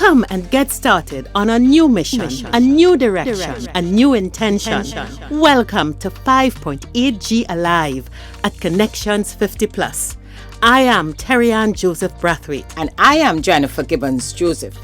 Come and get started on a new mission, a new direction, a new intention. Welcome to 5.8G Alive at Connections 50 Plus. I am Terry-Ann Joseph Brathwaite. And I am Jennifer Gibbons Joseph,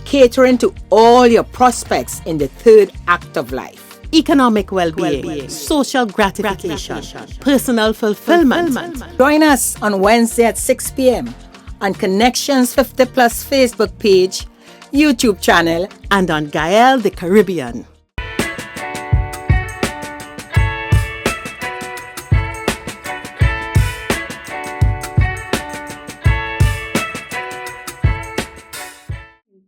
catering to all your prospects in the third act of life. Economic well-being, social gratification, personal fulfillment. Join us on Wednesday at 6 p.m. on Connections 50 Plus Facebook page, YouTube channel, and on Gail the Caribbean.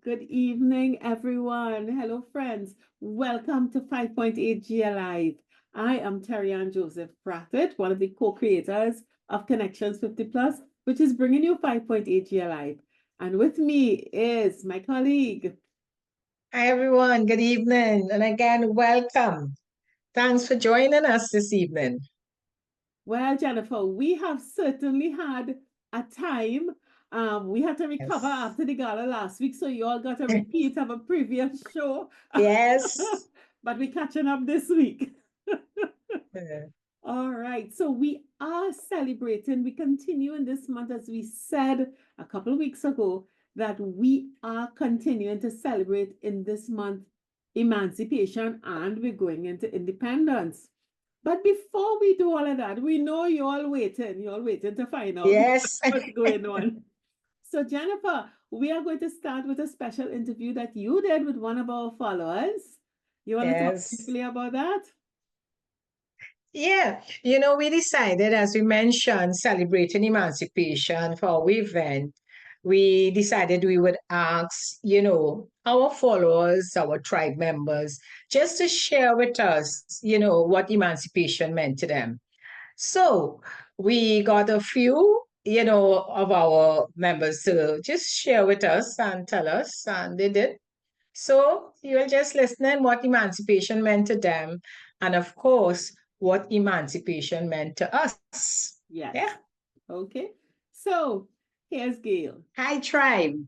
Good evening, everyone. Hello, friends. Welcome to 5.8G Alive. I am Terry-Ann Joseph Brathwaite, one of the co-creators of Connections 50 Plus, which is bringing you 5.8G Alive. And with me is my colleague. Hi, everyone. Good evening. And again, welcome. Thanks for joining us this evening. Well, Jennifer, we have certainly had a time. We had to recover after the gala last week, so you all got a repeat of a previous show. Yes. But we're catching up this week. All right, so we are celebrating. We continue in this month, as we said a couple of weeks ago, that we are continuing to celebrate in this month emancipation, and we're going into independence. But before we do all of that, we know you're all waiting to find out what's going on. So Jennifer, we are going to start with a special interview that you did with one of our followers. You want to talk briefly about that? Yeah, we decided, as we mentioned, celebrating emancipation for our event. We decided we would ask, our followers, our tribe members, just to share with us, what emancipation meant to them. So we got a few, of our members to just share with us and tell us, and they did. So you're just listening what emancipation meant to them, and of course, what emancipation meant to us. Yes. Yeah. Okay. So here's Gail. Hi, tribe.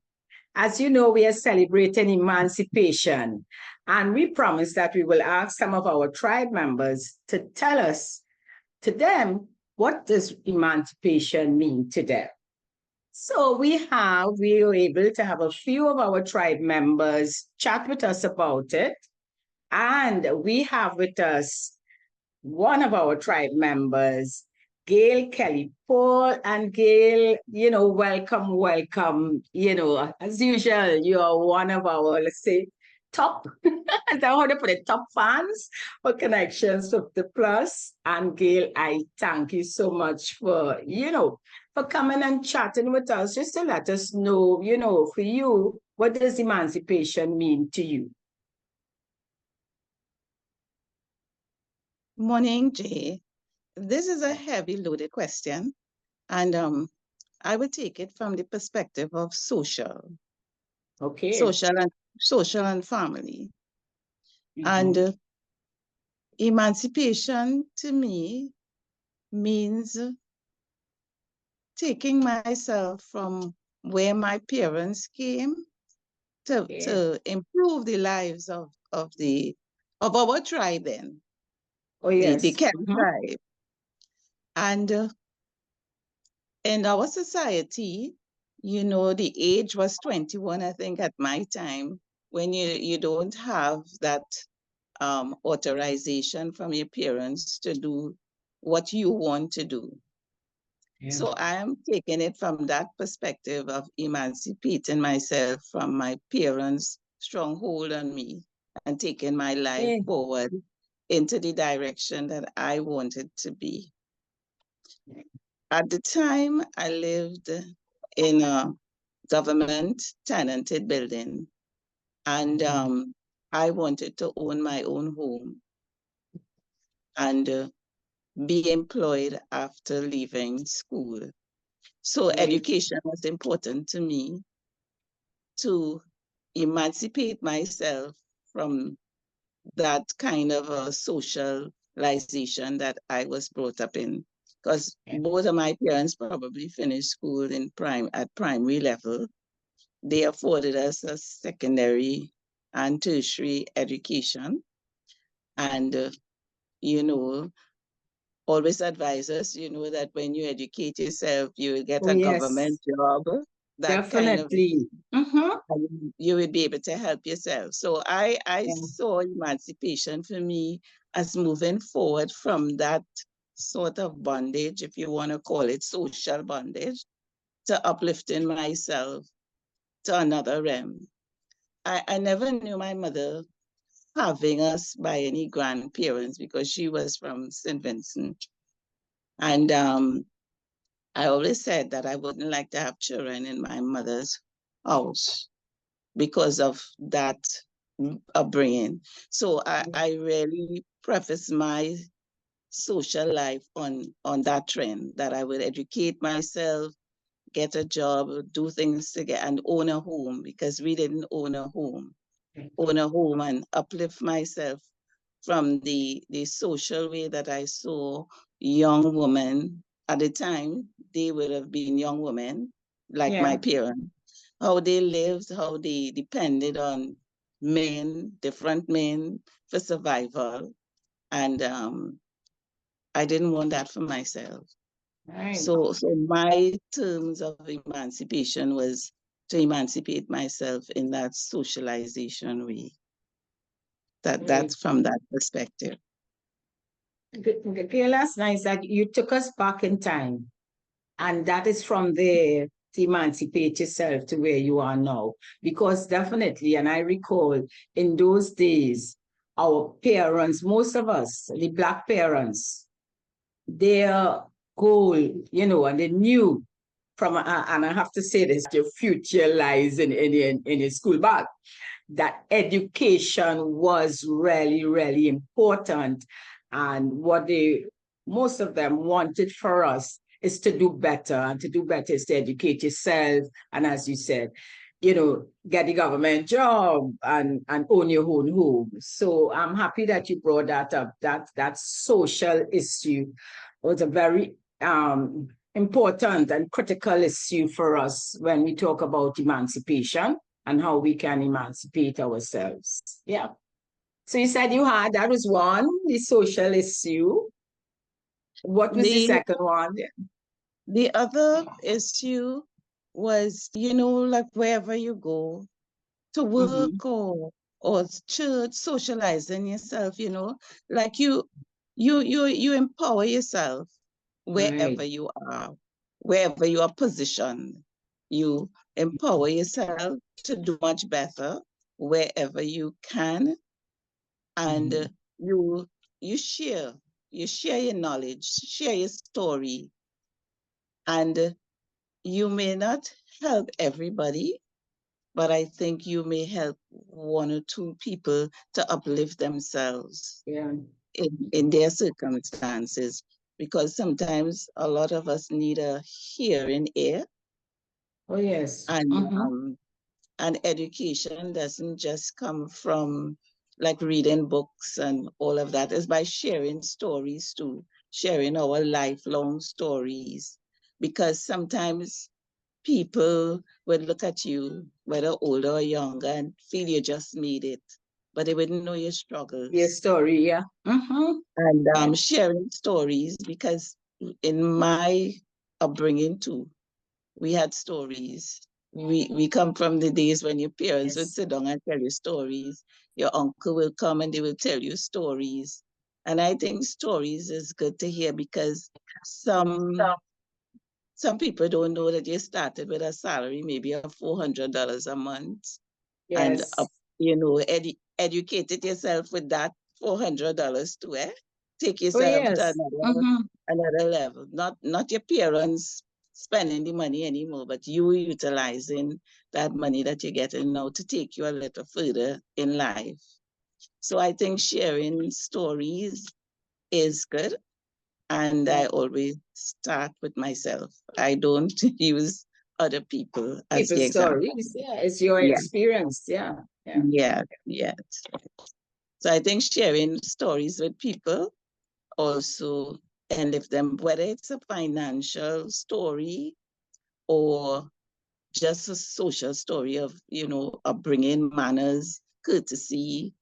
As you know, we are celebrating emancipation, and we promised that we will ask some of our tribe members to tell us, to them, what does emancipation mean to them? So we were able to have a few of our tribe members chat with us about it. And we have with us one of our tribe members, Gail Kelly-Paul. And Gail, welcome. As usual, you are one of our, let's say, top, I don't want to put it, top fans for Connections 50 Plus. And Gail, I thank you so much for, for coming and chatting with us, just to let us know, for you, what does emancipation mean to you? Morning, Jay. This is a heavy loaded question, and I will take it from the perspective of social. Okay. Social and family. And emancipation to me means taking myself from where my parents came to improve the lives of our tribe then. Oh, yes. The Kelly tribe. And in our society, the age was 21, I think, at my time, when you don't have that authorization from your parents to do what you want to do. Yeah. So I am taking it from that perspective of emancipating myself from my parents' stronghold on me and taking my life forward into the direction that I wanted to be. At the time, I lived in a government tenanted building, and I wanted to own my own home and be employed after leaving school. So education was important to me to emancipate myself from that kind of a socialization that I was brought up in, because both of my parents probably finished school at primary level, they afforded us a secondary and tertiary education. And, you know, always advise us, you know, that when you educate yourself, you will get Oh, a yes, government job. That kind of, definitely. Mm-hmm. and you would be able to help yourself. So I Yeah. saw emancipation for me as moving forward from that sort of bondage, if you want to call it social bondage, to uplifting myself to another realm. I never knew my mother having us by any grandparents because she was from St. Vincent. And I always said that I wouldn't like to have children in my mother's house because of that upbringing. So I really preface my social life on that trend, that I would educate myself, get a job, do things to get and own a home, because we didn't own a home. Own a home and uplift myself from the social way that I saw young women at the time. They would have been young women like my Yeah. parents, how they lived, how they depended on men, different men for survival. And I didn't want that for myself. Right. So my terms of emancipation was to emancipate myself in that socialization way. Right. That's from that perspective. Gail, that's nice that you took us back in time. And that is from there to emancipate yourself to where you are now. Because definitely, and I recall in those days, our parents, most of us, the Black parents, their goal, you know, and they knew from, and I have to say this, your future lies in your school bag, that education was really, really important. And what most of them wanted for us is to do better. And to do better is to educate yourself. And as you said, you know, get the government job and own your own home. So I'm happy that you brought that up. That social issue was a very important and critical issue for us when we talk about emancipation and how we can emancipate ourselves. Yeah. So you said that was one, the social issue. What was the The second one? the other issue was, you know, like wherever you go to Mm-hmm. work or church, socializing yourself, you know, like you empower yourself wherever Right. you are, wherever you are positioned. You empower yourself to do much better wherever you can, and Mm-hmm. you you share you share your knowledge, share your story, and you may not help everybody, but I think you may help one or two people to uplift themselves Yeah. in their circumstances, because sometimes a lot of us need a hearing ear, Oh, yes. and Mm-hmm. education doesn't just come from like reading books and all of that. It's by sharing stories too, sharing our lifelong stories, because sometimes people would look at you, whether older or younger, and feel you just made it, but they wouldn't know your Your struggles. story, yeah. Mm-hmm. And Yeah. sharing stories, because in my upbringing too, we had stories. We come from the days when your parents would Yes. sit down and tell you stories. Your uncle will come and they will tell you stories. And I think stories is good to hear, because some some people don't know that you started with a salary maybe of $400 a month, and Yes. you know, educated yourself with that $400 to take Oh, yourself to yes. Mm-hmm. another level. Not your parents spending the money anymore, but you utilizing that money that you're getting now to take you a little further in life. So I think sharing stories is good. And I always start with myself. I don't use other people as the People's example. stories. Yeah. It's your Yeah, experience. Yeah. Yeah. yeah. So I think sharing stories with people also enlift them, whether it's a financial story or just a social story of, upbringing, manners, courtesy,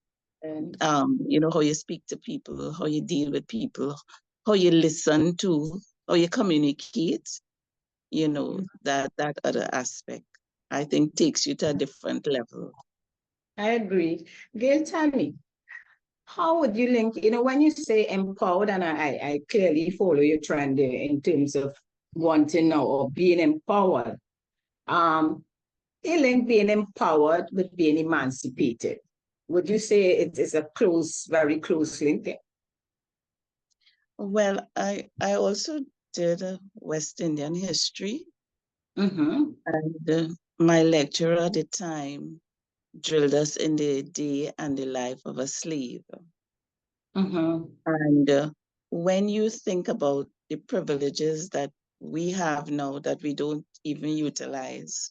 And how you speak to people, how you deal with people, how you listen to, how you communicate, that other aspect, I think takes you to a different level. I agree. Gail, tell me, how would you link, when you say empowered, and I clearly follow your trend there in terms of wanting now or being empowered. You link being empowered with being emancipated. Would you say it is a very close link? Well, I also did West Indian history, Mm-hmm. and my lecturer at the time drilled us in the day and the life of a slave. Mm-hmm. And when you think about the privileges that we have now that we don't even utilize,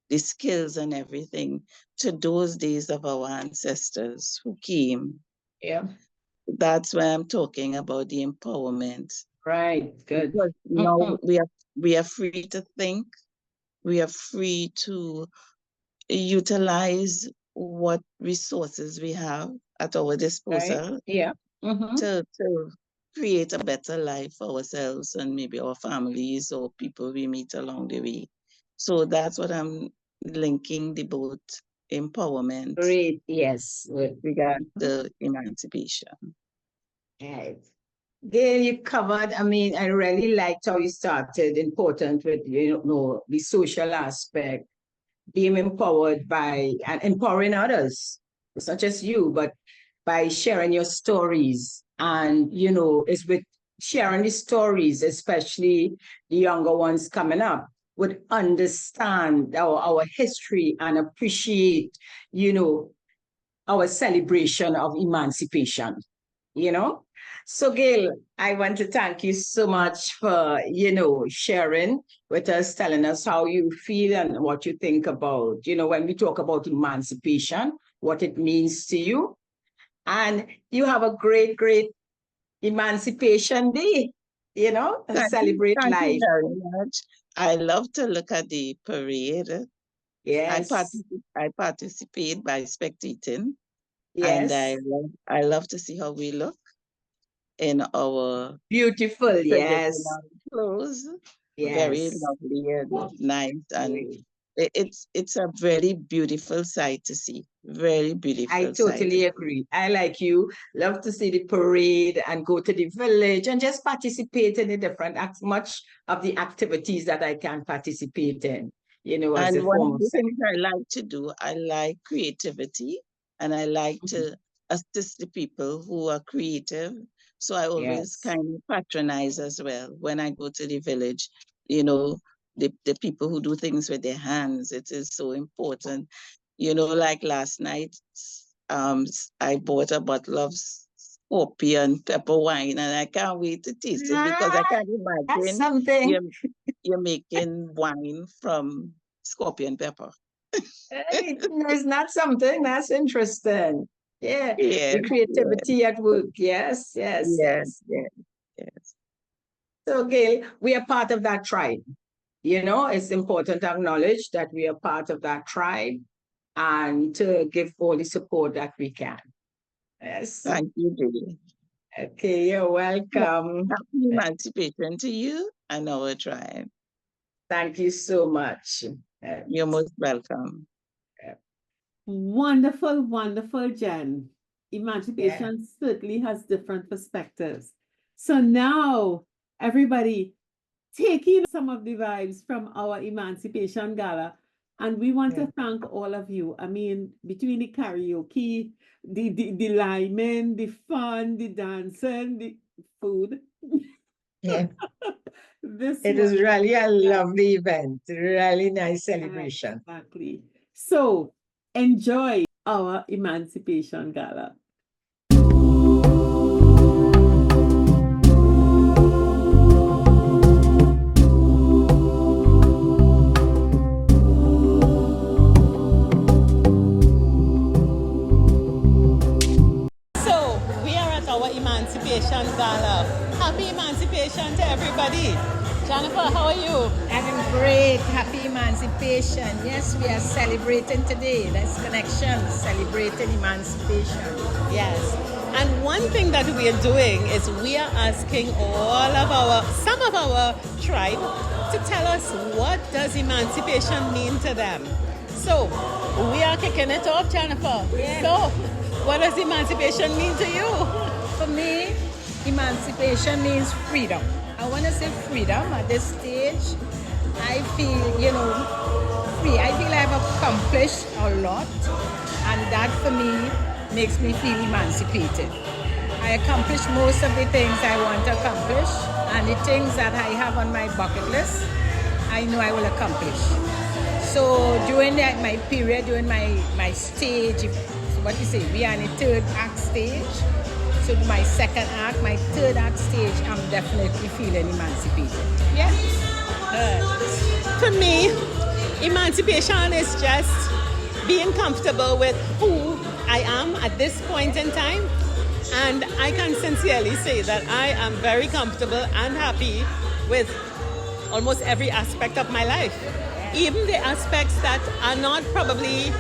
the skills and everything, to those days of our ancestors who came, Yeah. that's why I'm talking about the empowerment. Right. Good. Because now we are free to think, we are free to utilize what resources we have at our Right. disposal Yeah. Mm-hmm. to create a better life for ourselves and maybe our families or people we meet along the way. So that's what I'm linking the both empowerment Great. Yes. with regard to emancipation. Right. Gail, you covered, I really liked how you started important with, the social aspect, being empowered by and empowering others. It's not just you, but by sharing your stories. And, it's with sharing the stories, especially the younger ones coming up, would understand our history and appreciate, our celebration of emancipation, you know? So, Gail, I want to thank you so much for, sharing with us, telling us how you feel and what you think about, when we talk about emancipation, what it means to you. And you have a great, great Emancipation Day, and celebrate Thank you life. very much. I love to look at the parade. Yes, I participate by spectating, and yes. I love to see how we look in our Beautiful, yes, traditional clothes. Very yes. lovely and nice, and Great. it's a very beautiful sight to see. Very I beautiful sight to totally see. agree. I, like you, love to see the parade and go to the village and just participate in the different, much of the activities that I can participate in, as a And one form of of the things I like to do, I like creativity, and I like celebration. to assist the people who are creative. So I always Yes. kind of patronize as well when I go to the village. You know, the people who do things with their hands, it is so important. Like last night, I bought a bottle of scorpion pepper wine, and I can't wait to taste it because I Ah, can't that's imagine something. you're, you're making wine from scorpion pepper. Hey, it's not something that's interesting. Yeah, Yes, the yes, creativity at work. Yes, yes, yes, yes. yes, yes. So, Gail, we are part of that tribe. It's important to acknowledge that we are part of that tribe and to give all the support that we can. Yes. Thank you, Judy. Okay, you're welcome. Happy emancipation to you and our tribe. Thank you so much. You're most welcome. Wonderful, wonderful, Jen. Yeah. Emancipation certainly has different perspectives. So now, everybody, taking some of the vibes from our Emancipation Gala, and we want to thank all of you. I mean, between the karaoke, the linemen, the fun, the dancing, the food. Yeah. This It was is really a lovely event, really nice celebration. exactly. So enjoy our Emancipation Gala. So we are at our Emancipation Gala. Happy Emancipation to everybody. Jennifer, how are you? I'm great. Happy Emancipation. Yes, we are celebrating today. That's CONEC-TIONS, celebrating emancipation. Yes. And one thing that we are doing is we are asking some of our tribe to tell us what does emancipation mean to them. So we are kicking it off, Jennifer. Yeah. So what does emancipation mean to you? For me, emancipation means freedom. I want to say freedom at this stage. I feel, free. I feel I've accomplished a lot, and that for me makes me feel emancipated. I accomplished most of the things I want to accomplish, and the things that I have on my bucket list, I know I will accomplish. So during my period, during my stage, what you say, we are in the third act stage. So my second act, my third act stage, I'm definitely feeling emancipated. Yes. For me, emancipation is just being comfortable with who I am at this point in time. And I can sincerely say that I am very comfortable and happy with almost every aspect of my life. Even the aspects that are not probably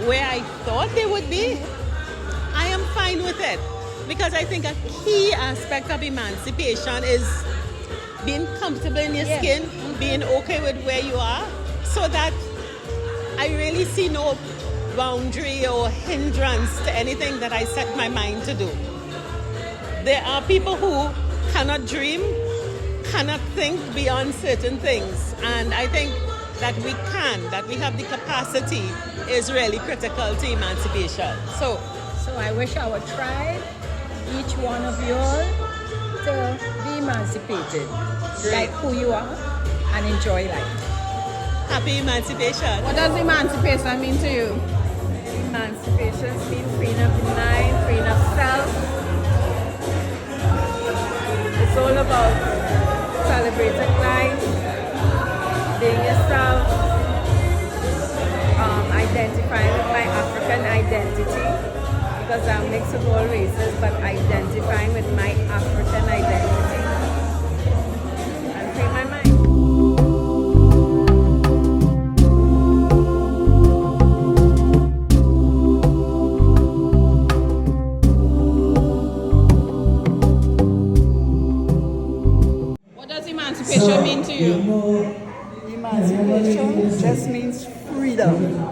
where I thought they would be, I am fine with it. Because I think a key aspect of emancipation is being comfortable in your skin, being okay with where you are, so that I really see no boundary or hindrance to anything that I set my mind to do. There are people who cannot dream, cannot think beyond certain things, and I think that we have the capacity is really critical to emancipation. So I wish our tribe, each one of you all, to be emancipated, like who you are, and enjoy life. Happy emancipation. What does emancipation mean to you? Emancipation means freeing up the mind, freeing up self. It's all about celebrating life, being yourself, identifying with my African identity. Because I'm mixed of all races, but identifying with my African identity and free my mind. What does emancipation mean to you? Emancipation just means freedom.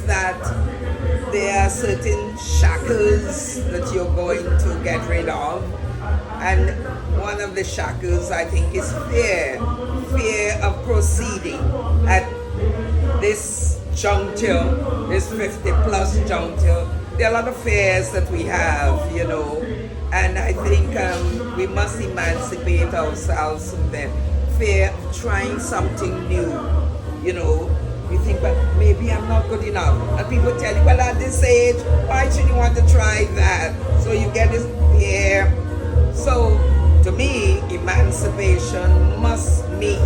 that there are certain shackles that you're going to get rid of. And one of the shackles, I think, is fear of proceeding at this juncture, this 50 plus juncture. There are a lot of fears that we have, you know, and I think we must emancipate ourselves from the fear of trying something new, you know. You think, but maybe I'm not good enough. And people tell you, well, at this age, why should you want to try that? So you get this fear. So to me, emancipation must mean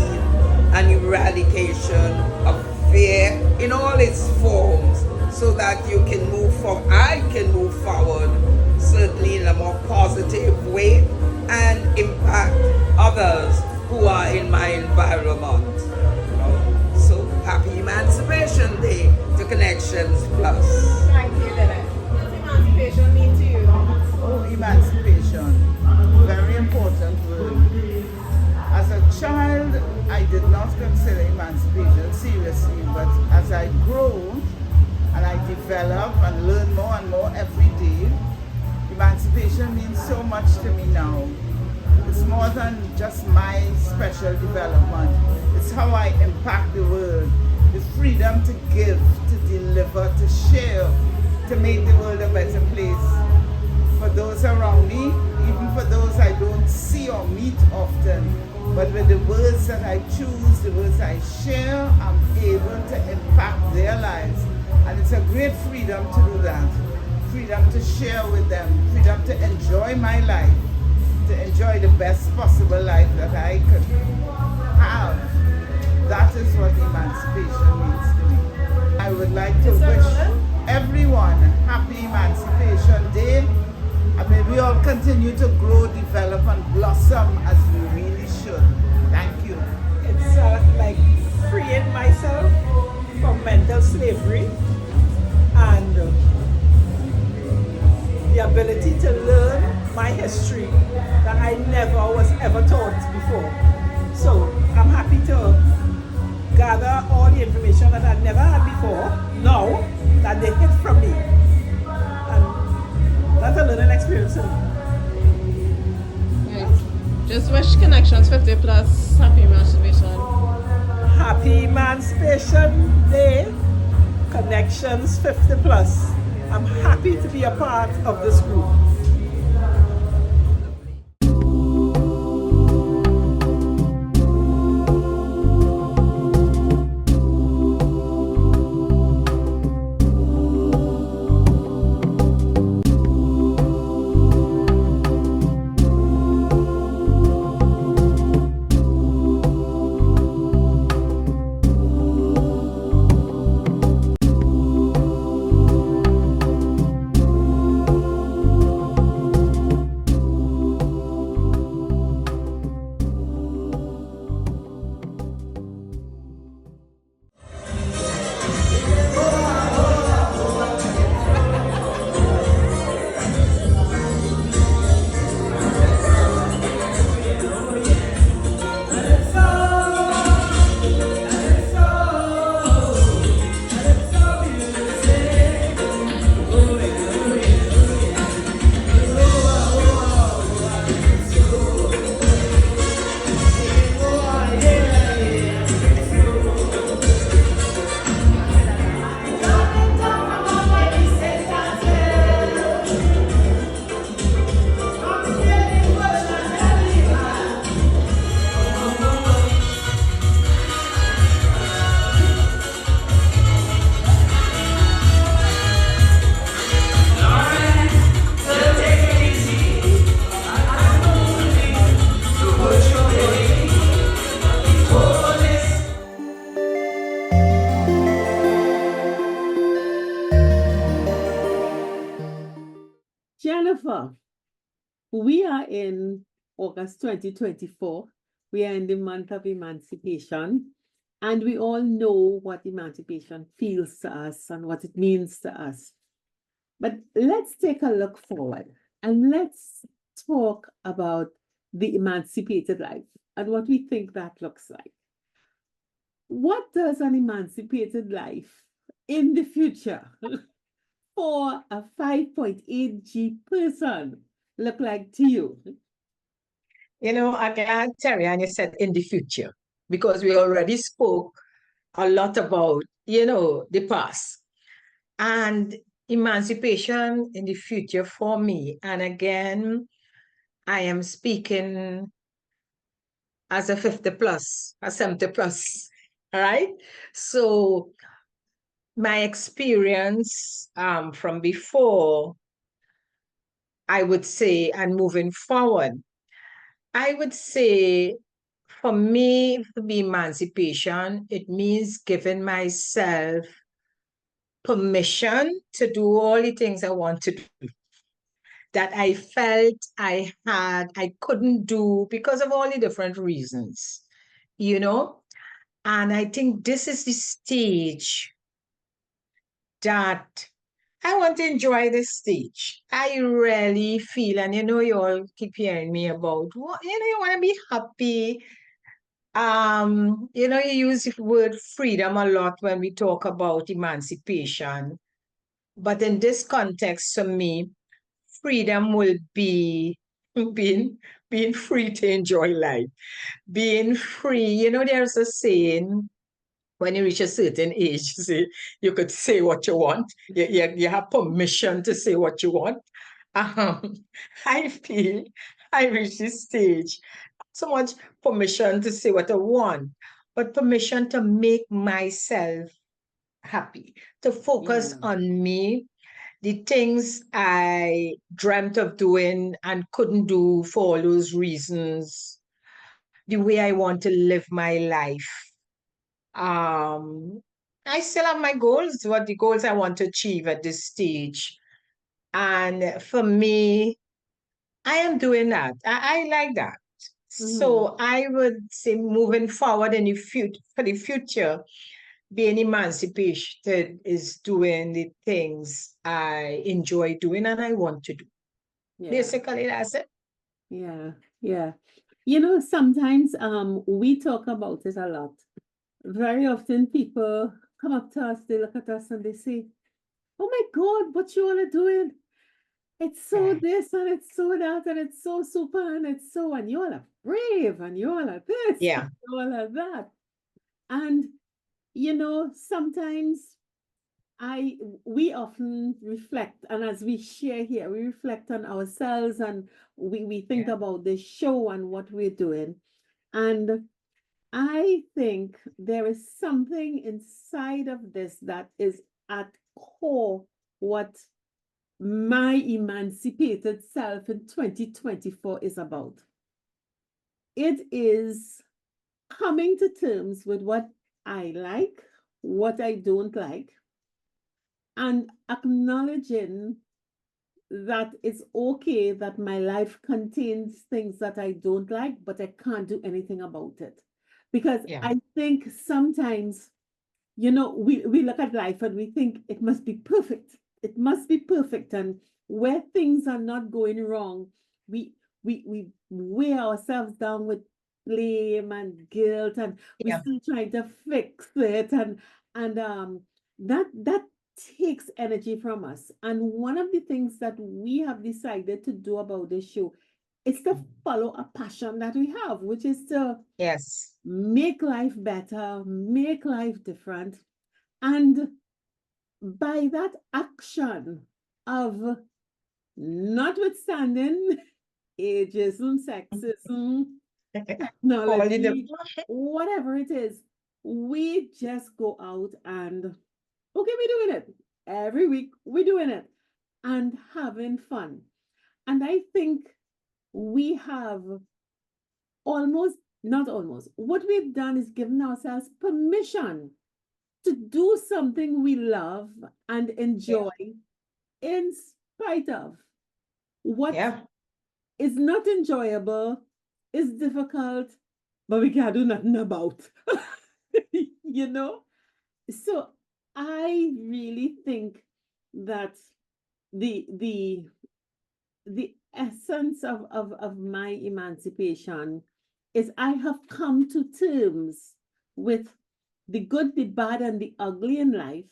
an eradication of fear in all its forms, so that you can move forward. I can move forward, certainly in a more positive way, and impact others who are in my environment. You know? So happy Emancipation Day to Connections Plus. Thank you, Lynette. What does emancipation mean to you? Oh, emancipation, very important word. As a child, I did not consider emancipation seriously, but as I grow and I develop and learn more and more every day, emancipation means so much to me now. It's more than just my special development. It's how I impact the world. It's freedom to give, to deliver, to share, to make the world a better place. For those around me, even for those I don't see or meet often, but with the words that I choose, the words I share, I'm able to impact their lives. And it's a great freedom to do that. Freedom to share with them, freedom to enjoy my life, to enjoy the best possible life that I could have. That is what emancipation means to me. I would like to wish everyone happy Emancipation Day. And may we all continue to grow, develop, and blossom as we really should. Thank you. It's like freeing myself from mental slavery and the ability to learn my history that I never was ever taught before. So I'm happy to gather all the information that I never had before, now that they hid from me. That's a learning experience. Right. Just wish Connections 50 Plus happy Emancipation. Happy Emancipation Day, Connections 50 Plus. I'm happy to be a part of this group. Jennifer, we are in August 2024. We are in the month of emancipation, and we all know what emancipation feels to us and what it means to us. But let's take a look forward and let's talk about the emancipated life and what we think that looks like. What does an emancipated life in the future for a 5.8G person look like to you? You know, I'm glad, Terry, and you said in the future, because we already spoke a lot about, the past. And emancipation in the future for me. And again, I am speaking as a 50 plus, a 70 plus. All right. So my experience from before, I would say, and moving forward, I would say for me, to be emancipation, it means giving myself permission to do all the things I want to do that I felt I couldn't do because of all the different reasons, you know? And I think this is the stage that I want to enjoy this stage. I really feel, and you all keep hearing me about, you want to be happy. You use the word freedom a lot when we talk about emancipation. But in this context, for me, freedom will be being free to enjoy life, being free. There's a saying, when you reach a certain age, you could say what you want. You have permission to say what you want. Um, I feel I reached this stage, so much permission to say what I want, but permission to make myself happy, to focus on me, the things I dreamt of doing and couldn't do for all those reasons, the way I want to live my life. I still have my goals, what the goals I want to achieve at this stage. And for me, I am doing that. I like that. So I would say moving forward in the future, for the future, being emancipated is doing the things I enjoy doing and I want to do. Basically, that's it. Yeah, yeah. Sometimes we talk about it a lot. Very often people come up to us, they look at us and they say, "Oh my God, what you all are doing? It's so this and it's so that and it's so super and it's so, and you all are brave and you all are this Yeah. and you all are that." And sometimes we often reflect, and as we share here, we reflect on ourselves and we think about the show and what we're doing. And I think there is something inside of this that is at core what my emancipated self in 2024 is about. It is coming to terms with what I like, what I don't like, and acknowledging that it's okay that my life contains things that I don't like, but I can't do anything about it. Because I think sometimes, we look at life and we think it must be perfect. It must be perfect. And where things are not going wrong, we weigh ourselves down with blame and guilt, and we're still trying to fix it. And that takes energy from us. And one of the things that we have decided to do about this show is to follow a passion that we have, which is to make life better, make life different. And by that action of notwithstanding ageism, sexism, technology, whatever it is, we just go out and, okay, we're doing it. Every week, we're doing it and having fun. And I think we have what we've done is given ourselves permission to do something we love and enjoy in spite of what is not enjoyable, is difficult, but we can't do nothing about. So I really think that the essence of my emancipation is I have come to terms with the good, the bad, and the ugly in life,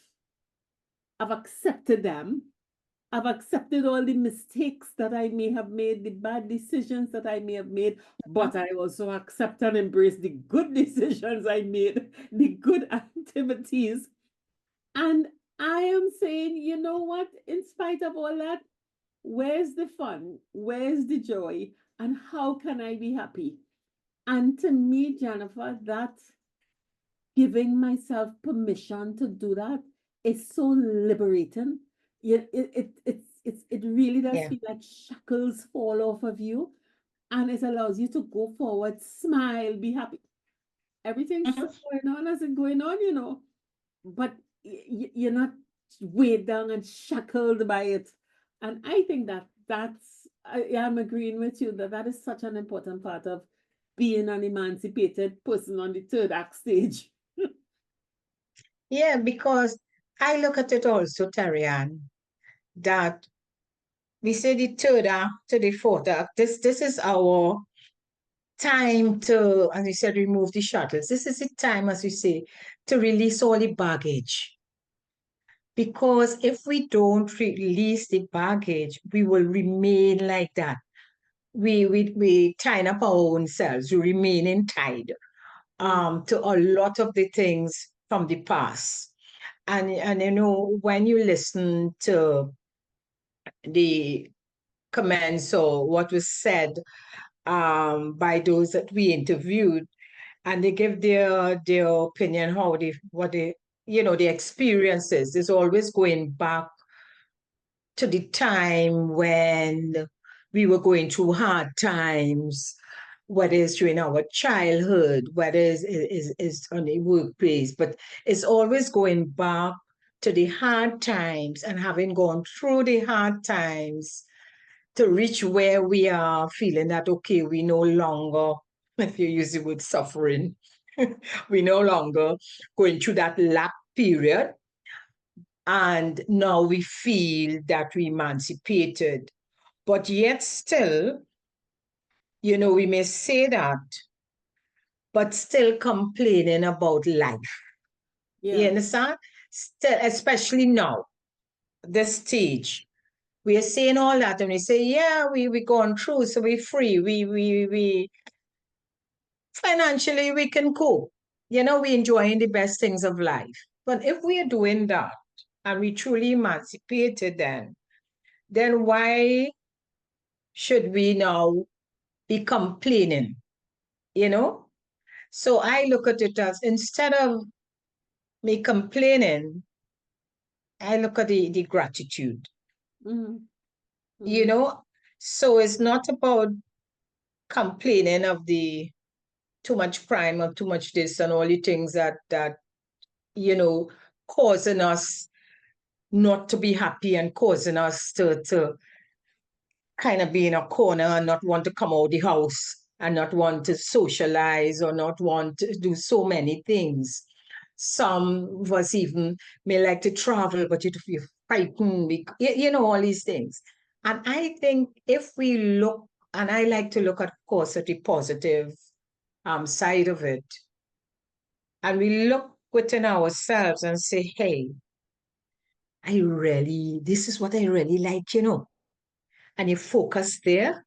I've accepted them. I've accepted all the mistakes that I may have made, the bad decisions that I may have made, but I also accept and embrace the good decisions I made, the good activities. And I am saying, you know what? In spite of all that, where's the fun? Where's the joy? And how can I be happy? And to me, Jennifer, that giving myself permission to do that is so liberating. It really does Yeah. feel like shackles fall off of you, and it allows you to go forward, smile, be happy. Everything's Mhm. going on as it's going on, you know, but you're not weighed down and shackled by it. And I think I am agreeing with you that that is such an important part of being an emancipated person on the third act stage. Yeah, because I look at it also, Tarian, that we say the third act to the fourth act. This is our time to, as you said, remove the shackles. This is the time, as you say, to release all the baggage. Because if we don't release the baggage, we will remain like that. We tying up our own selves, we remain tied to a lot of the things from the past. And you know, when you listen to the comments or what was said by those that we interviewed, and they give their opinion, how they what they you know the experiences is always going back to the time when we were going through hard times, whether it's during our childhood, whether is on the workplace, but it's always going back to the hard times and having gone through the hard times to reach where we are feeling that, okay, we no longer, if you use the word suffering, we no longer going through that lack period. And now we feel that we emancipated. But yet still, you know, we may say that, but still complaining about life. You Yeah. understand? Still, especially now, this stage. We are saying all that and we say, yeah, we gone through, so we're free. We financially we can cope. You know, we enjoying the best things of life. But if we are doing that and we truly emancipated, then why should we now be complaining? You know? So I look at it as, instead of me complaining, I look at the gratitude. Mhm. You Mhm. know? So it's not about complaining of the too much crime or too much this and all the things that you know causing us not to be happy and causing us to kind of be in a corner and not want to come out the house and not want to socialize or not want to do so many things. Some of us even may like to travel, but you're frightened, you know, all these things. And I think if we look, and I like to look, of course, at the positive side of it, and we look within ourselves and say, hey, this is what I really like, you know. And you focus there,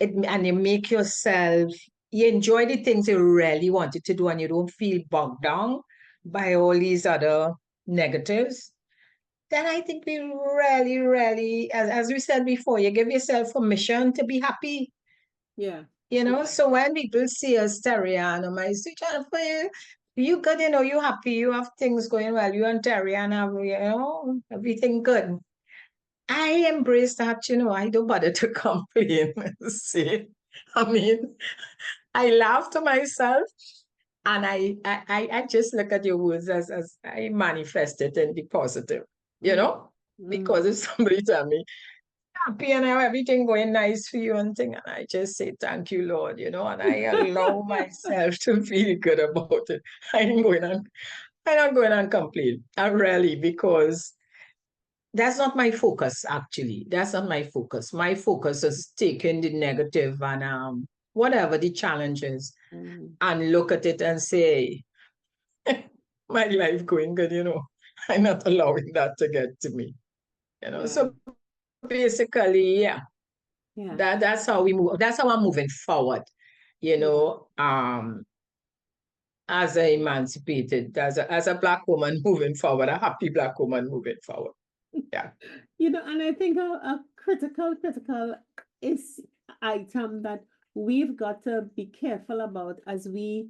and you make yourself, you enjoy the things you really wanted to do, and you don't feel bogged down by all these other negatives. Then I think we really, really, as we said before, you give yourself permission to be happy. Yeah. You know, so when people see us, Tariana, my sweet Jennifer, you good, you know, you happy, you have things going well, you and Tariana, you know, everything good. I embrace that, you know, I don't bother to complain. See, I mean, I laugh to myself and I just look at your words as I manifest it in the positive, you know, because if somebody tell me, happy and have everything going nice for you and thing, and I just say thank you, Lord, you know, and I allow myself to feel good about it. I'm not going and complain. I'm really, because that's not my focus, actually. That's not my focus. My focus is taking the negative and whatever the challenge is and look at it and say, my life going good, you know. I'm not allowing that to get to me. So basically, yeah, that's how we move. That's how I'm moving forward, as a emancipated, as a Black woman moving forward, a happy Black woman moving forward. Yeah. And I think a critical is item that we've got to be careful about as we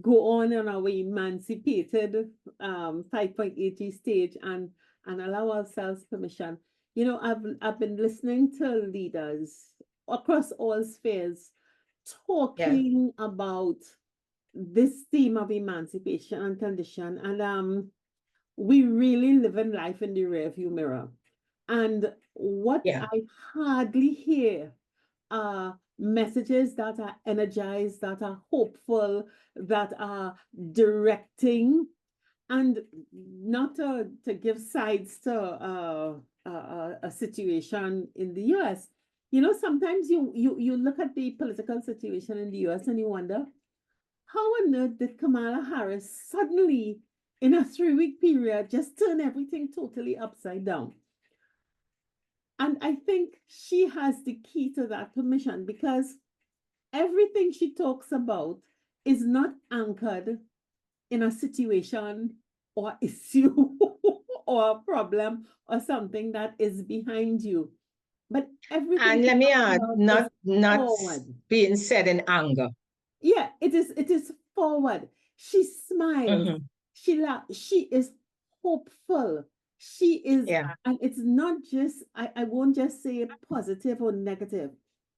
go on our emancipated 5.80 stage and allow ourselves permission. I've been listening to leaders across all spheres talking about this theme of emancipation and condition, and we really live in life in the rearview mirror. And what I hardly hear are messages that are energized, that are hopeful, that are directing, and not to give sides to a situation in the US. Sometimes you look at the political situation in the US and you wonder, how on earth did Kamala Harris suddenly, in a 3-week period, just turn everything totally upside down? And I think she has the key to that permission, because everything she talks about is not anchored in a situation or issue or a problem or something that is behind you. But everything. And let me add, not being said in anger. Yeah, it is forward. She smiles. She laughs. She is hopeful. She is, and it's not just, I won't just say positive or negative,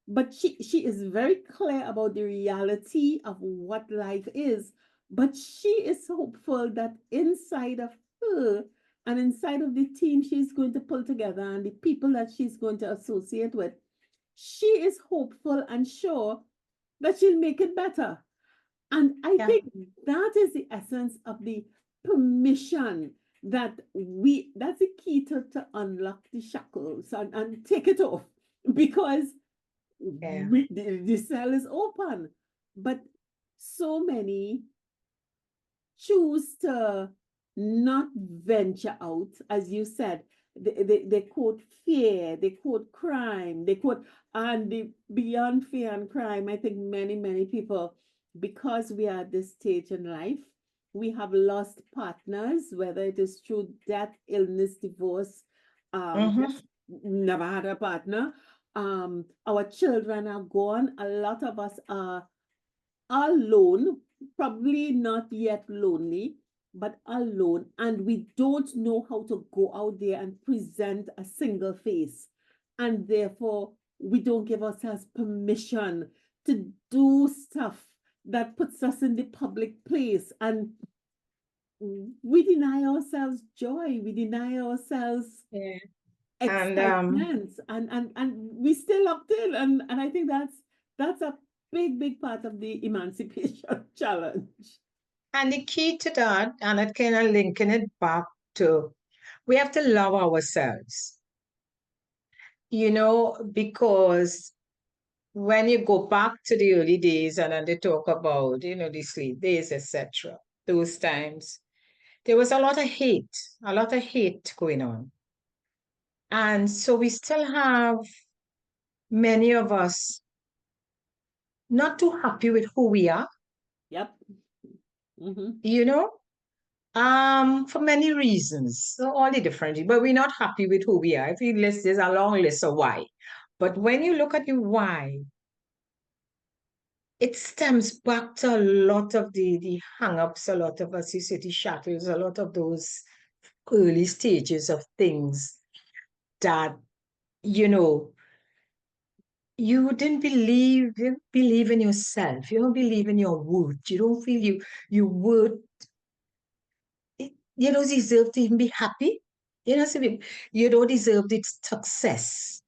but she is very clear about the reality of what life is. But she is hopeful that inside of her and inside of the team she's going to pull together and the people that she's going to associate with, she is hopeful and sure that she'll make it better. And I think that is the essence of the permission that that's the key to unlock the shackles and take it off, because the cell is open. But so many choose to not venture out, as you said. They quote fear, they quote crime, they quote, and beyond fear and crime, I think many people, because we are at this stage in life, we have lost partners, whether it is through death, illness, divorce, never had a partner. Our children are gone. A lot of us are alone, probably not yet lonely, but alone, and we don't know how to go out there and present a single face. And therefore, we don't give ourselves permission to do stuff that puts us in the public place. And we deny ourselves joy. We deny ourselves excitement. And we still opt in. And I think that's a big part of the emancipation challenge. And the key to that, and it kind of linking it back to, we have to love ourselves. Because when you go back to the early days and then they talk about, the sleep days, etc., those times, there was a lot of hate going on. And so we still have many of us not too happy with who we are. Yep. For many reasons, so all the different, but we're not happy with who we are. If you list, there's a long list of why. But when you look at the why, it stems back to a lot of the hang-ups, a lot of associated shackles, a lot of those early stages of things that, you didn't believe in yourself. You don't believe in your worth. You don't feel you worth. You don't deserve to even be happy. You don't deserve the success.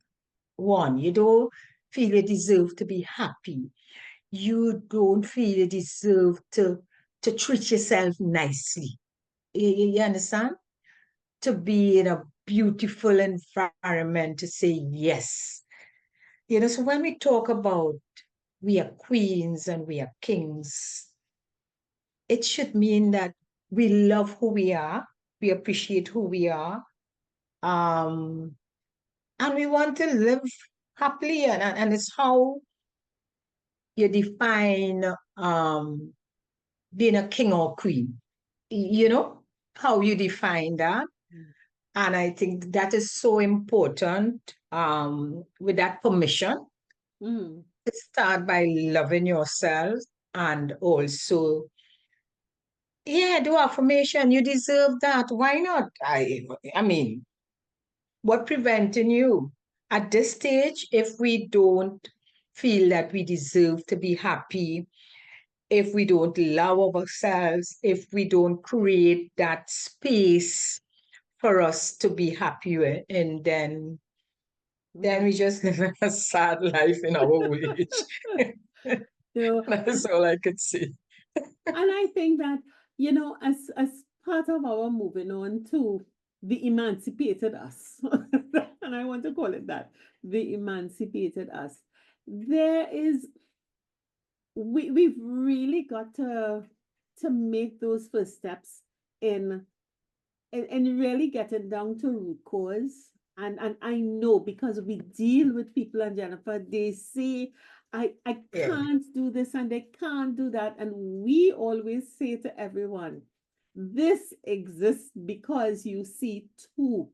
One, you don't feel you deserve to be happy. You don't feel you deserve to treat yourself nicely. You understand? To be in a beautiful environment, to say yes. So when we talk about we are queens and we are kings, it should mean that we love who we are, we appreciate who we are, and we want to live happily, and it's how you define being a king or queen, you know, how you define that. And I think that is so important, with that permission Mm. to start by loving yourself, and also, yeah, do affirmation. You deserve that. Why not? I mean, what preventing you? At this stage, if we don't feel that we deserve to be happy, if we don't love ourselves, if we don't create that space for us to be happy with, and then we just live a sad life in our age. You know, That's all I could say. and I think that, you know, as part of our moving on to the emancipated us, and I want to call it that, the emancipated us, there is we've really got to make those first steps in really getting down to root cause. And I know, because we deal with people, and Jennifer, they say I Yeah. can't do this and they can't do that. And we always say to everyone, this exists because you see two.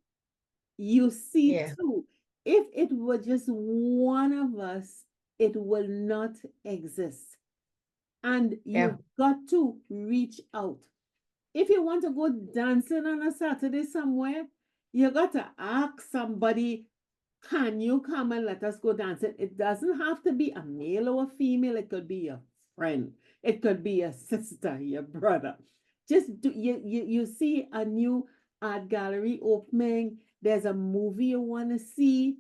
You see Yeah. two. If it were just one of us, it will not exist. And Yeah. you've got to reach out. If you want to go dancing on a Saturday somewhere, you got to ask somebody, can you come and let us go dancing? It doesn't have to be a male or a female. It could be your friend. It could be your sister, your brother. Just do you see a new art gallery opening? There's a movie you want to see.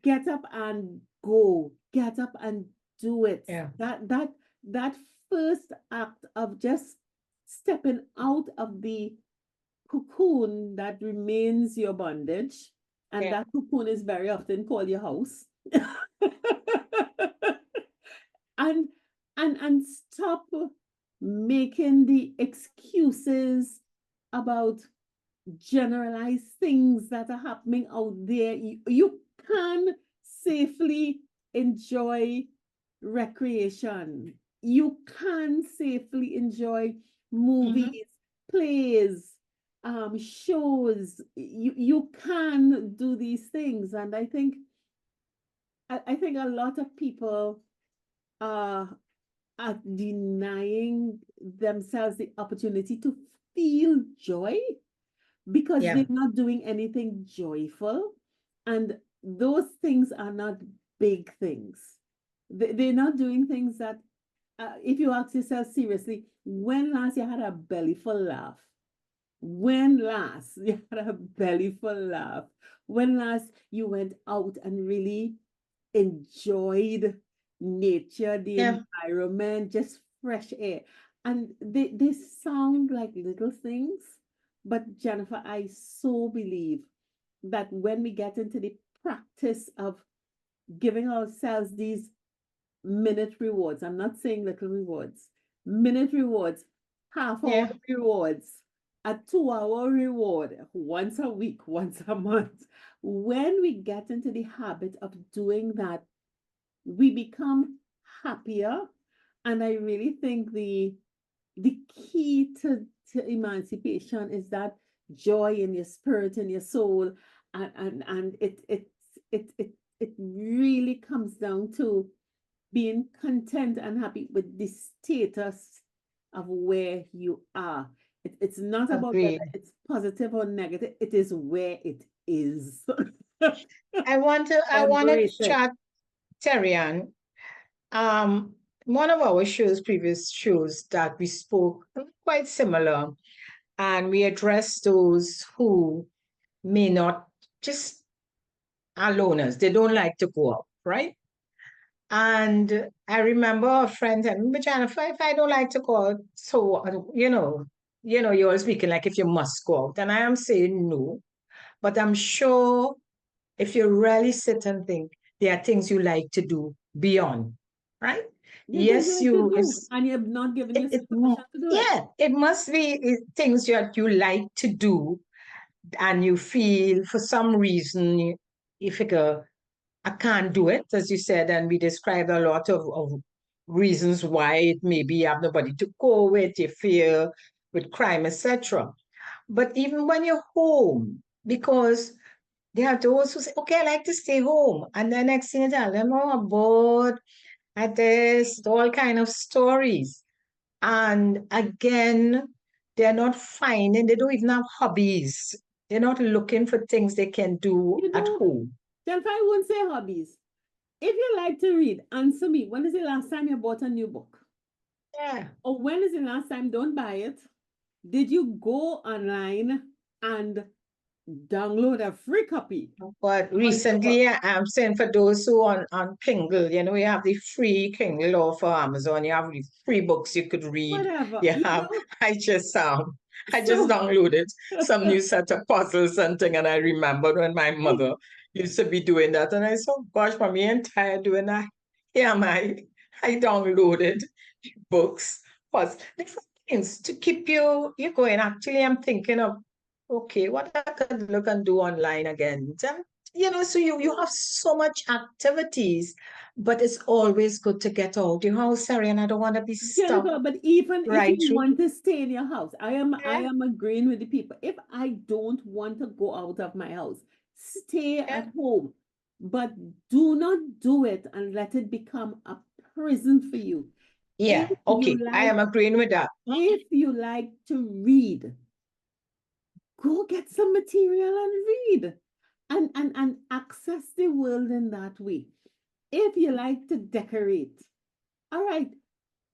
Get up and go. Get up and do it. Yeah. That first act of just stepping out of the cocoon that remains your bondage, and Yeah. that cocoon is very often called your house. and and stop making the excuses about generalized things that are happening out there. You can safely enjoy recreation. You can safely enjoy movies, plays, shows. You can do these things, and I think a lot of people are denying themselves the opportunity to feel joy because Yeah. they're not doing anything joyful. And those things are not big things. They're not doing things that, if you ask yourself seriously, when last you had a bellyful laugh? When last you had a bellyful laugh? When last you went out and really enjoyed nature, the Yeah. environment, just fresh air? And they sound like little things, but Jennifer, I so believe that when we get into the practice of giving ourselves these minute rewards, I'm not saying little rewards, minute rewards, half hour Yeah. rewards, a 2 hour reward once a week, once a month. When we get into the habit of doing that, we become happier. And I really think the key to emancipation is that joy in your spirit and your soul, and it really comes down to being content and happy with the status of where you are. It's not about whether Agreed. it's positive or negative, it is where it is. I want to Embrace it. chat, Terian. One of our previous shows that we spoke quite similar, and we addressed those who may not, just are loners. They don't like to go out, right? And I remember a friend telling me, "But Jennifer, if I don't like to go out, so you're speaking like if you must go out." And I am saying no, but I'm sure if you really sit and think, there are things you like to do beyond, right? There's things Yes, you like to do, it's and you're not giving it, yourself it permission to do it. yeah, it must be things that you like to do, and you feel for some reason you figure I can't do it, as you said, and we described a lot of reasons why it may be you have nobody to go with, you fear with crime, etc. But even when you're home, because there are those who say, okay, I like to stay home. And then next thing you tell them, oh, I'm bored at this, all kind of stories. And again, they're not finding, they don't even have hobbies. They're not looking for things they can do You at know, home. Jennifer, I won't say hobbies. If you like to read, answer me. When is the last time you bought a new book? Yeah. Or when is the last time, don't buy it, did you go online and download a free copy? But Or recently, I'm saying for those who on Kindle, you have the free Kindle, or for Amazon, you have the free books you could read. whatever, You you have, know? I just So, downloaded some new set of puzzles and thing, and I remembered when my mother used to be doing that, and I said, gosh, mommy, I'm tired doing that. Yeah, I downloaded books, plus different things to keep you going. Actually, I'm thinking of, okay, what I could look and do online again. So you have so much activities, but it's always good to get out your house, Sarah, and I don't want to be stuck Jennifer, but even if right you through. want to stay in your house, I Yeah. am agreeing with the people. If I don't want to go out of my house, stay at home. But do not do it and let it become a prison for you. Yeah, If okay, you I am like, agreeing with that. if you like to read, go get some material and read and access the world in that way. If you like to decorate, all right,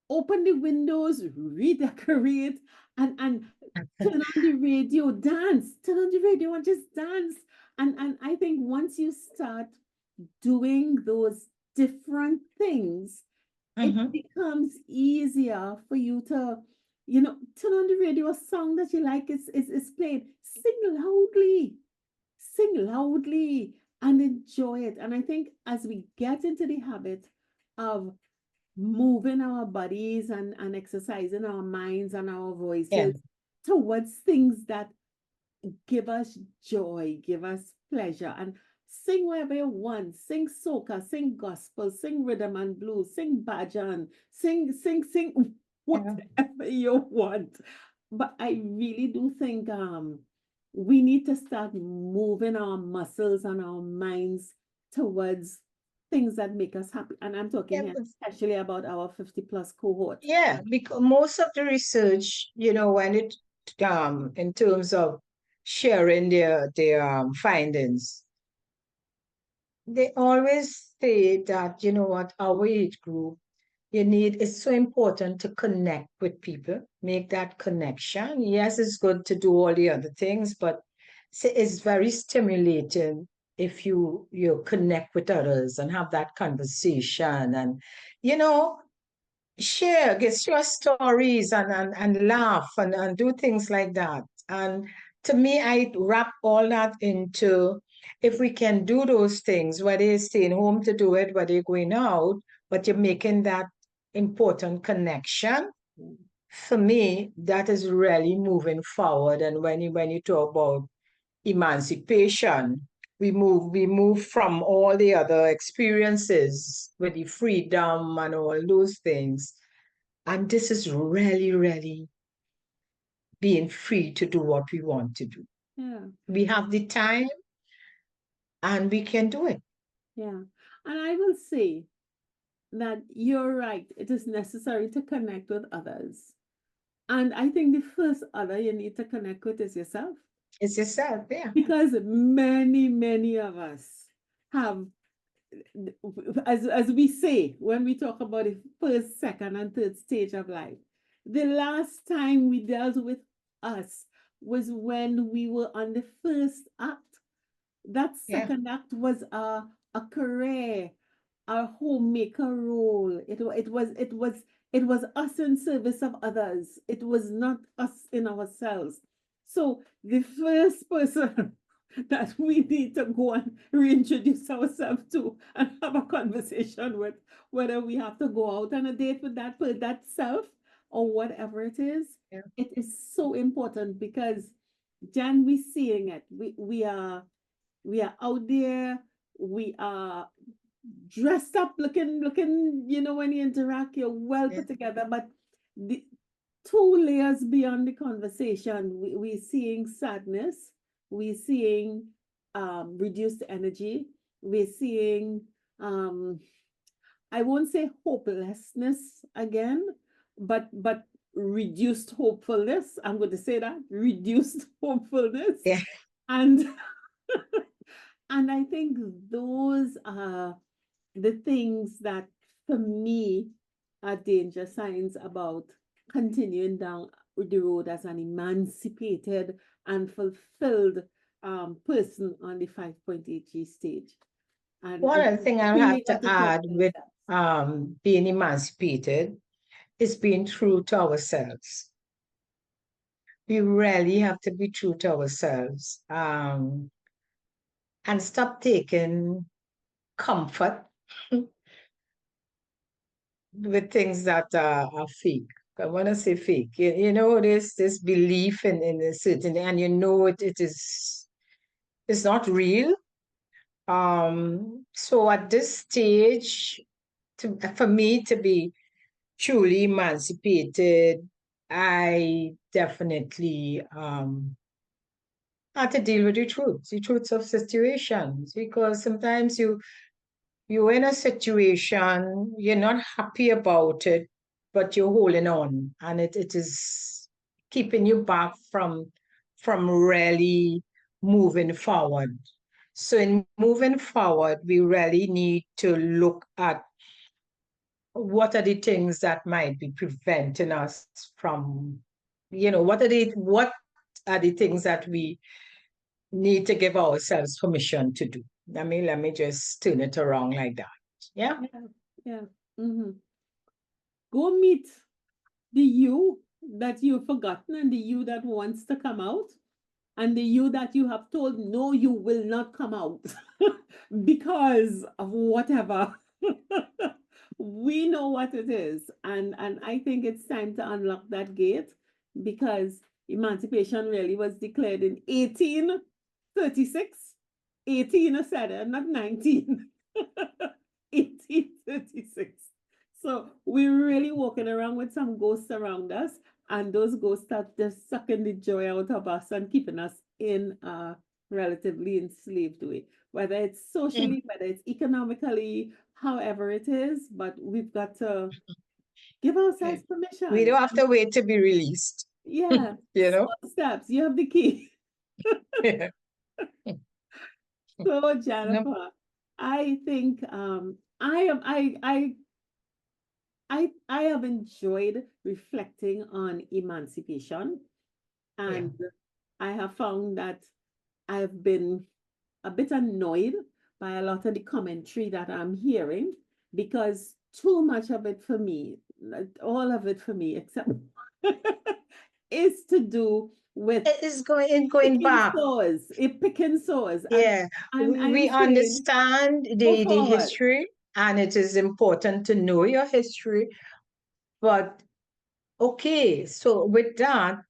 open the windows, redecorate, and turn on the radio, dance, turn on the radio and just dance. And I think once you start doing those different things, it becomes easier for you to, turn on the radio, a song that you like is played, sing loudly and enjoy it. And I think as we get into the habit of moving our bodies and exercising our minds and our voices towards things that give us joy, give us pleasure, and sing wherever you want. Sing soca, sing gospel, sing rhythm and blues, sing bhajan, sing whatever you want. But I really do think we need to start moving our muscles and our minds towards things that make us happy. And I'm talking here especially about our 50+ cohort. Yeah, because most of the research, when it in terms of sharing their findings, they always say that, what our age group, it's so important to connect with people, make that connection. Yes, it's good to do all the other things, but it's very stimulating if you connect with others and have that conversation and, get your stories and laugh and do things like that. And to me, I wrap all that into, if we can do those things, whether you're staying home to do it, whether you're going out, but you're making that important connection. For me, that is really moving forward. And when you talk about emancipation, we move from all the other experiences with the freedom and all those things. And this is really, really being free to do what we want to do. Yeah. We have the time and we can do it. Yeah. And I will say that you're right. It is necessary to connect with others. And I think the first other you need to connect with is yourself. It's yourself, yeah. Because many of us have, as we say, when we talk about the first, second, and third stage of life, the last time we dealt with us was when we were on the first act. That second act was a career, a homemaker role. It was us in service of others. It was not us in ourselves. So the first person that we need to go and reintroduce ourselves to and have a conversation with, whether we have to go out on a date with that self or whatever it is. Yeah. It is so important because, Jan, we're seeing it. We are out there. We are dressed up, looking, when you interact, you're well put together. But the two layers beyond the conversation, we're seeing sadness, we're seeing reduced energy, we're seeing I won't say hopelessness again, but reduced hopefulness. I'm going to say that, reduced hopefulness. Yeah. And and I think those are the things that, for me, are danger signs about continuing down the road as an emancipated and fulfilled person on the 5.8G stage. And One other thing I really have got to talk add about with that. being emancipated is being true to ourselves. We really have to be true to ourselves, and stop taking comfort with things that are fake. I want to say fake. You know, this belief in a certain, and you know it's not real. So at this stage, for me to be truly emancipated, I definitely have to deal with the truths of situations, because sometimes you're in a situation, you're not happy about it, but you're holding on, and it is keeping you back from really moving forward. So in moving forward, we really need to look at what are the things that might be preventing us from, what are the things that we need to give ourselves permission to do. Let me just turn it around like that. Yeah. Yeah. Mm-hmm. Go meet the you that you've forgotten, and the you that wants to come out, and the you that you have told, no, you will not come out because of whatever. We know what it is. And I think it's time to unlock that gate, because emancipation really was declared in 1836. 18 said, not 19. 1836. So we're really walking around with some ghosts around us, and those ghosts are just sucking the joy out of us and keeping us in a relatively enslaved way, whether it's socially, whether it's economically, however it is. But we've got to give ourselves permission. We don't have to wait to be released. Yeah. Small steps. You have the key. Yeah. So, Jennifer, I think I have enjoyed reflecting on emancipation, and I have found that I've been a bit annoyed by a lot of the commentary that I'm hearing, because too much of it for me, all of it for me, except is to do with It is going back. Picking sores. Yeah, we saying, understand go the forward. history, and it is important to know your history. But okay, so with that,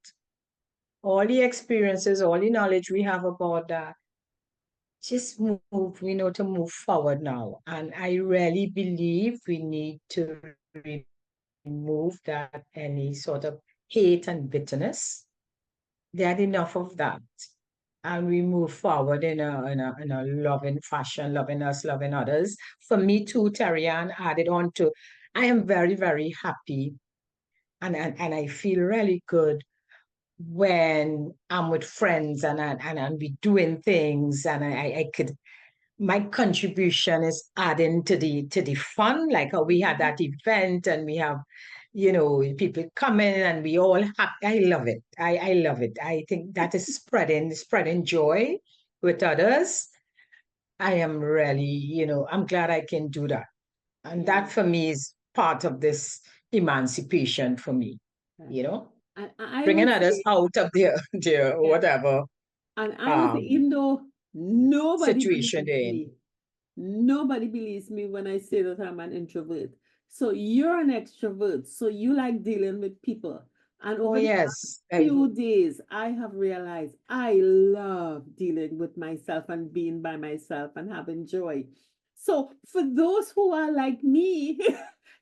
all the experiences, all the knowledge we have about that, just move, to move forward now. And I really believe we need to remove that any sort of hate and bitterness. They had enough of that. And we move forward in a loving fashion, loving us, loving others. For me too, Terry-Ann added on to, I am very, very happy, and I feel really good when I'm with friends and we doing things, and I could, my contribution is adding to the fun, like how we had that event, and we have, people coming, and we all happy. I love it. I love it. I think that is spreading joy with others. I am really, I'm glad I can do that. And that for me is part of this emancipation for me, I bringing would others say, out of their whatever. And I would say, even though nobody situation believes there. me, nobody believes me when I say that I'm an introvert. So you're an extrovert. So you like dealing with people. And Oh, over the yes. few days, I have realized I love dealing with myself and being by myself and having joy. So for those who are like me,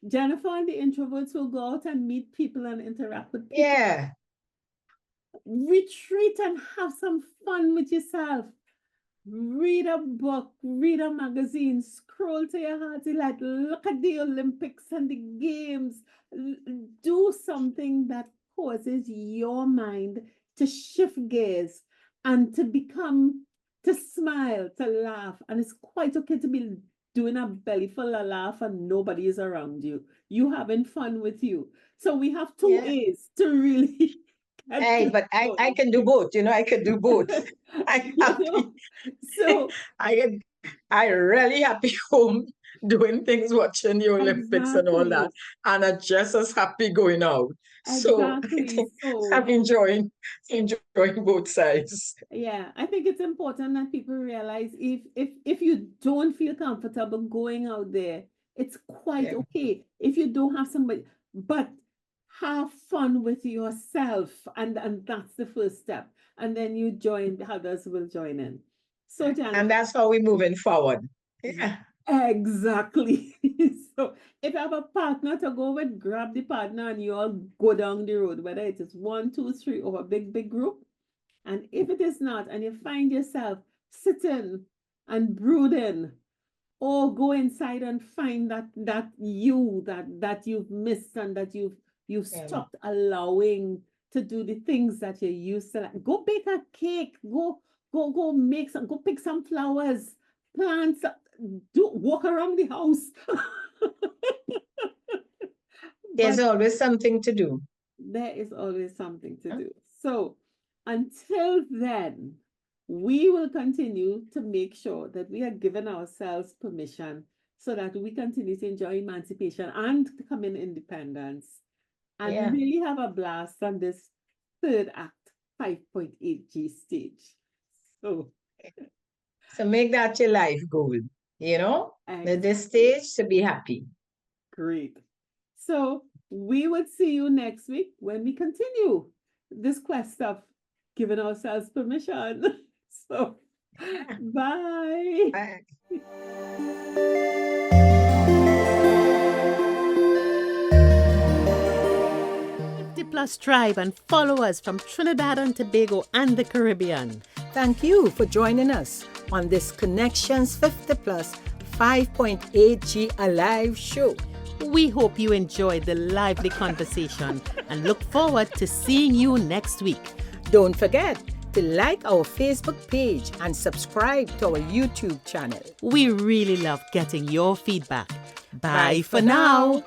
Jennifer and the introverts will go out and meet people and interact with people. Yeah. Retreat and have some fun with yourself. Read a book, read a magazine, scroll to your heart's delight, look at the Olympics and the games. Do something that causes your mind to shift gears and to smile, to laugh. And it's quite okay to be doing a belly full of laugh and nobody is around you. You having fun with you. So we have two Yeah. A's to really get Hey, this but I going. can do both. I can do both. I'm You happy. know? So I really happy home doing things, watching the Olympics and all that, exactly, and I'm just as happy going out. So I exactly. think So I'm enjoying both sides. yeah, I think it's important that people realize if you don't feel comfortable going out there, it's quite Yeah. okay if you don't have somebody, but have fun with yourself, and that's the first step. And then you join, others will join in. So Jan, And that's how we're moving forward. Yeah. exactly. So if you have a partner to go with, grab the partner and you all go down the road, whether it is 1, 2, 3 or a big group. And if it is not, and you find yourself sitting and brooding, or go inside and find that you've missed and that you've Yeah. stopped allowing to do the things that you used to like. Go bake a cake, go make some, go pick some flowers, plant walk around the house. There's But always something to do. there is always something to do. So until then, we will continue to make sure that we are giving ourselves permission so that we continue to enjoy emancipation and becoming independence and Yeah. really have a blast on this third act 5.8G stage. So So make that your life goal. At this stage to be happy. great. So we would see you next week when we continue this quest of giving ourselves permission. So bye. Bye. 50+ Tribe and follow us from Trinidad and Tobago and the Caribbean. Thank you for joining us on this Connections 50 Plus 5.8G Alive show. We hope you enjoyed the lively conversation and look forward to seeing you next week. Don't forget to like our Facebook page and subscribe to our YouTube channel. We really love getting your feedback. Bye for now.